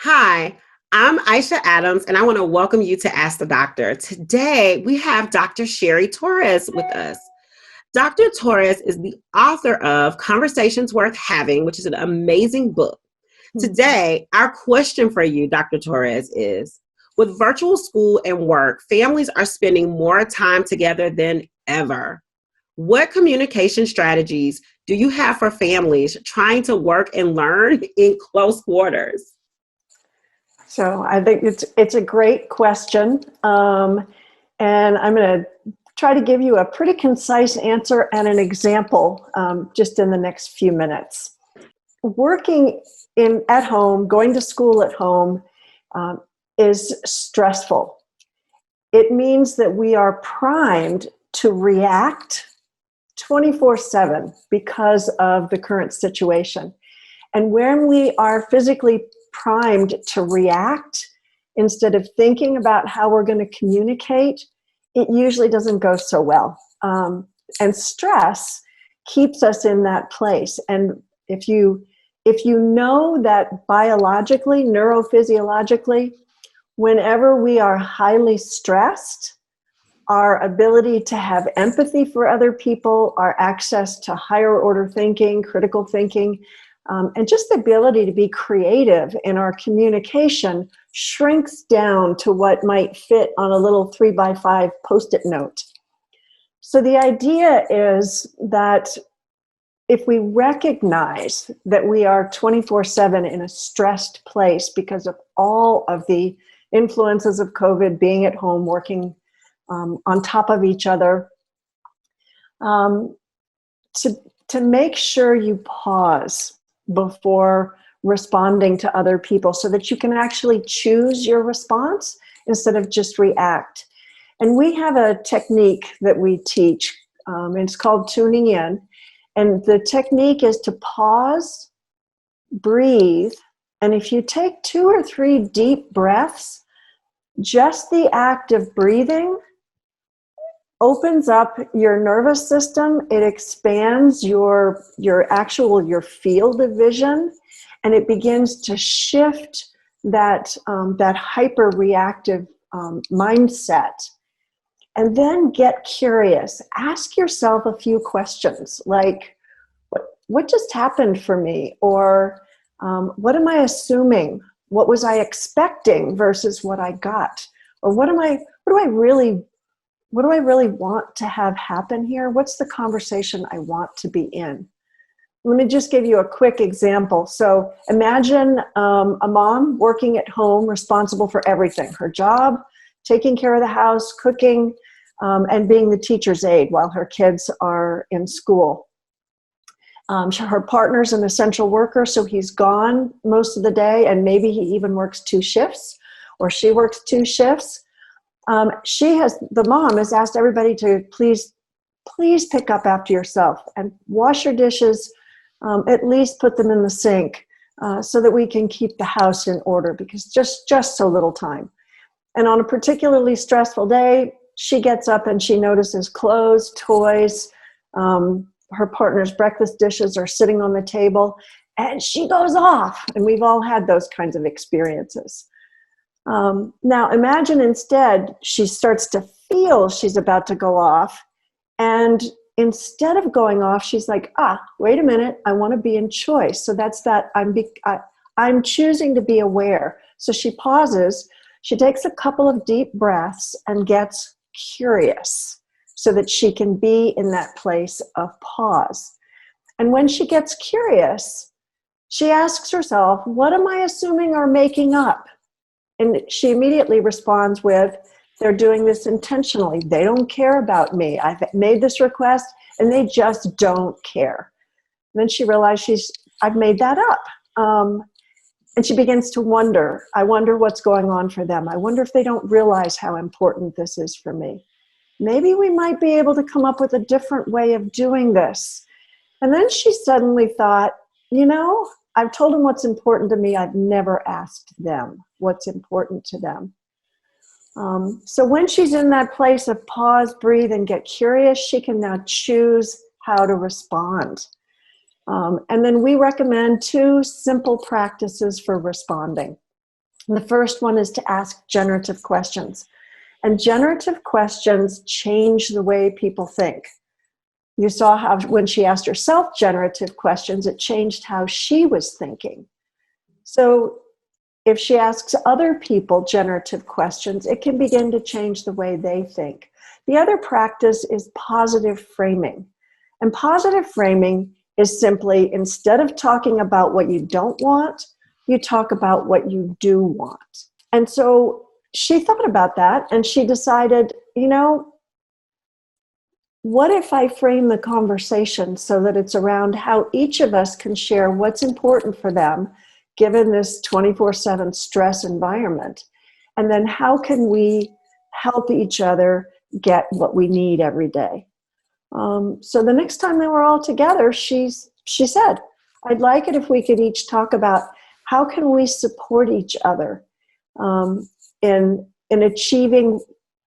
Hi, I'm Aisha Adams, and I want to welcome you to Ask the Doctor. Today, we have Dr. Cheri Torres with us. Dr. Torres is the author of Conversations Worth Having, which is an amazing book. Today, our question for you, Dr. Torres, is with virtual school and work, families are spending more time together than ever. What communication strategies do you have for families trying to work and learn in close quarters? So I think it's a great question, and I'm going to try to give you a pretty concise answer and an example just in the next few minutes. Working at home, going to school at home, is stressful. It means that we are primed to react 24/7 because of the current situation. And when we are physically primed to react instead of thinking about how we're going to communicate, it usually doesn't go so well. And stress keeps us in that place. And if you know that biologically, neurophysiologically, whenever we are highly stressed, our ability to have empathy for other people, our access to higher order thinking, critical thinking, and just the ability to be creative in our communication shrinks down to what might fit on a little 3x5 Post-it note. So the idea is that if we recognize that we are 24/7 in a stressed place because of all of the influences of COVID, being at home, working on top of each other, to make sure you pause before responding to other people so that you can actually choose your response instead of just react. And we have a technique that we teach. It's called tuning in. And the technique is to pause, breathe, and if you take 2 or 3 deep breaths, just the act of breathing opens up your nervous system. It expands your field of vision, and it begins to shift that hyper reactive mindset. And then get curious. Ask yourself a few questions like, what just happened for me? Or what am I assuming? What was I expecting versus what I got? Or what do I really want to have happen here? What's the conversation I want to be in? Let me just give you a quick example. So imagine a mom working at home, responsible for everything, her job, taking care of the house, cooking, and being the teacher's aide while her kids are in school. Her partner's an essential worker, so he's gone most of the day, and maybe he even works 2 shifts, or she works 2 shifts. The mom has asked everybody to please pick up after yourself and wash your dishes, at least put them in the sink, so that we can keep the house in order, because just so little time. And on a particularly stressful day, she gets up and she notices clothes, toys, her partner's breakfast dishes are sitting on the table, and she goes off. And we've all had those kinds of experiences. Now imagine instead she starts to feel she's about to go off, and instead of going off, she's like, wait a minute, I want to be in choice. So that's that I'm choosing to be aware. So she pauses, she takes a couple of deep breaths and gets curious so that she can be in that place of pause. And when she gets curious, she asks herself, what am I assuming or making up? And she immediately responds with, they're doing this intentionally. They don't care about me. I've made this request and they just don't care. And then she realized I've made that up. And she begins to wonder, I wonder what's going on for them. I wonder if they don't realize how important this is for me. Maybe we might be able to come up with a different way of doing this. And then she suddenly thought, I've told them what's important to me. I've never asked them what's important to them. So when she's in that place of pause, breathe, and get curious, she can now choose how to respond. And then we recommend 2 simple practices for responding. The first one is to ask generative questions. And generative questions change the way people think. You saw how when she asked herself generative questions, it changed how she was thinking. So if she asks other people generative questions, it can begin to change the way they think. The other practice is positive framing. And positive framing is simply, instead of talking about what you don't want, you talk about what you do want. And so she thought about that and she decided, what if I frame the conversation so that it's around how each of us can share what's important for them given this 24/7 stress environment? And then how can we help each other get what we need every day? So the next time they were all together, she said, I'd like it if we could each talk about how can we support each other in achieving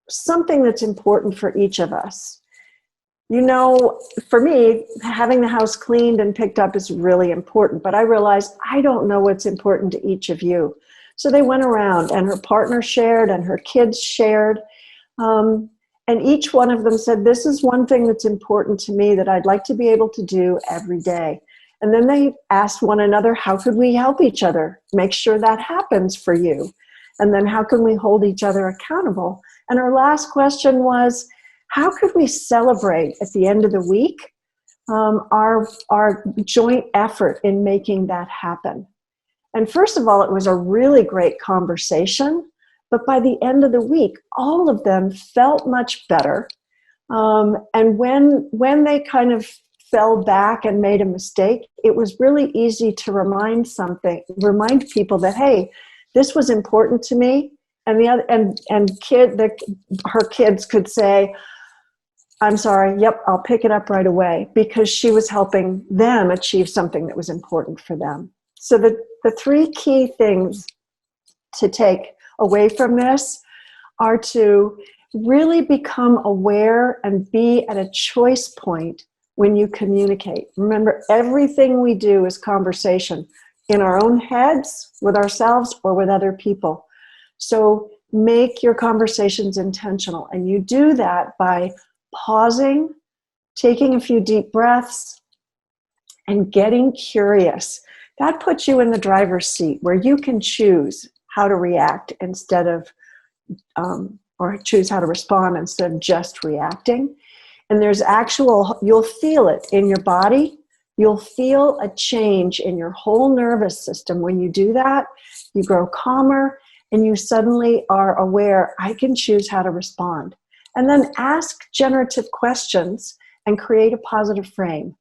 something that's important for each of us. For me, having the house cleaned and picked up is really important, but I realized I don't know what's important to each of you. So they went around and her partner shared and her kids shared. And each one of them said, this is one thing that's important to me that I'd like to be able to do every day. And then they asked one another, how could we help each other make sure that happens for you? And then how can we hold each other accountable? And our last question was, how could we celebrate at the end of the week our joint effort in making that happen? And first of all, it was a really great conversation. But by the end of the week, all of them felt much better. And when they kind of fell back and made a mistake, it was really easy to remind people that, hey, this was important to me. And her kids could say, I'm sorry, yep, I'll pick it up right away, because she was helping them achieve something that was important for them. So the three key things to take away from this are to really become aware and be at a choice point when you communicate. Remember, everything we do is conversation in our own heads, with ourselves, or with other people. So make your conversations intentional. And you do that by pausing, taking a few deep breaths, and getting curious. That puts you in the driver's seat where you can choose how to react instead of, or choose how to respond instead of just reacting. And there's you'll feel it in your body. You'll feel a change in your whole nervous system when you do that. You grow calmer and you suddenly are aware, I can choose how to respond. And then ask generative questions and create a positive frame.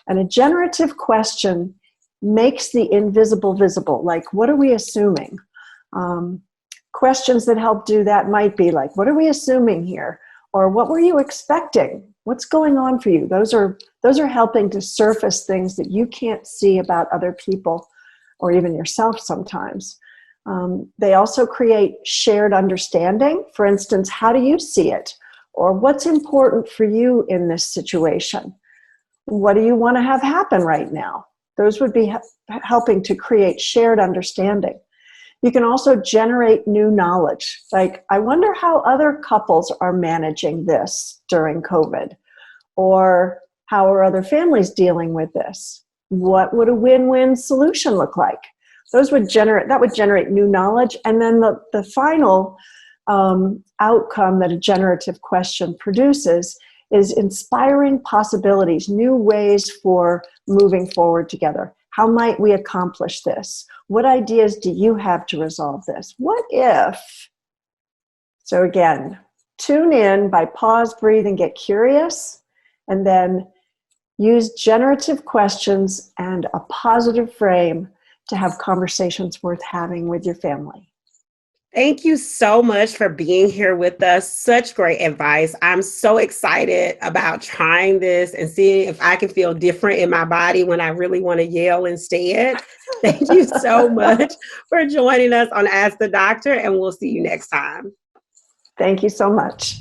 And a generative question makes the invisible visible. Like, what are we assuming? Questions that help do that might be like, what are we assuming here? Or what were you expecting? What's going on for you? Those are helping to surface things that you can't see about other people or even yourself sometimes. They also create shared understanding. For instance, how do you see it? Or what's important for you in this situation? What do you want to have happen right now? Those would be helping to create shared understanding. You can also generate new knowledge. Like, I wonder how other couples are managing this during COVID, or how are other families dealing with this? What would a win-win solution look like? That would generate new knowledge. And then the final outcome that a generative question produces is inspiring possibilities, new ways for moving forward together. How might we accomplish this? What ideas do you have to resolve this? What if? So again, tune in by pause, breathe, and get curious, and then use generative questions and a positive frame to have conversations worth having with your family. Thank you so much for being here with us. Such great advice. I'm so excited about trying this and seeing if I can feel different in my body when I really want to yell instead. Thank you so much for joining us on Ask the Doctor, and we'll see you next time. Thank you so much.